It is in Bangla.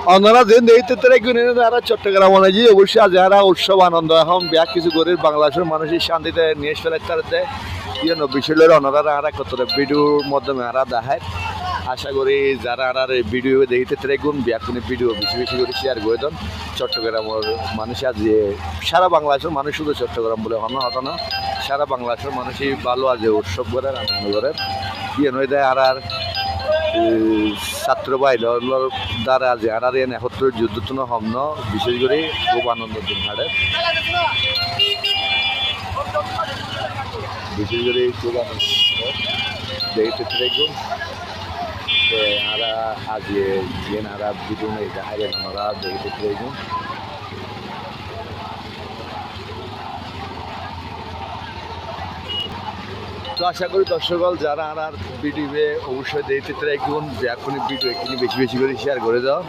অন্যরা যে নেতৃত্বের গুণে যারা চট্টগ্রাম অনুযায়ী অবশ্যই যারা উৎসব আনন্দ এখন বিয়া কিছু করে বাংলাদেশের মানুষের শান্তিতে নিয়ে ফেলে তাতে বিষয়ের অন্যরা আর কত ভিডিওর মাধ্যমে আরা দেখায় আশা করি যারা আর ভিডিও দেখতে গুণ বিয়া কোনো ভিডিও বেশি বেশি করে শেয়ার করে দেন চট্টগ্রামের মানুষ আজ সারা বাংলাদেশের মানুষ শুধু চট্টগ্রাম বলে হন হতো না সারা বাংলাদেশের মানুষই ভালো আজ উৎসব করেন আনন্দ করেন ইয়ে নয় দেয় আর ছাত্র বাইরের দ্বারা যে আর একত্র যুদ্ধ হম ন বিশেষ করে খুব আনন্দ দিন হারে বিশেষ করে খুব আনন্দ দেখতে দেখুন আরা আজ যে আরা ভিডিও নেই দেখাই আমরা দেখতে দেখুন তো আশা করি দর্শকল যারা আর ভিডিও অবশ্যই দেখতে দেখুন এখনই ভিডিও এখানে বেশি বেশি করে শেয়ার করে দাও।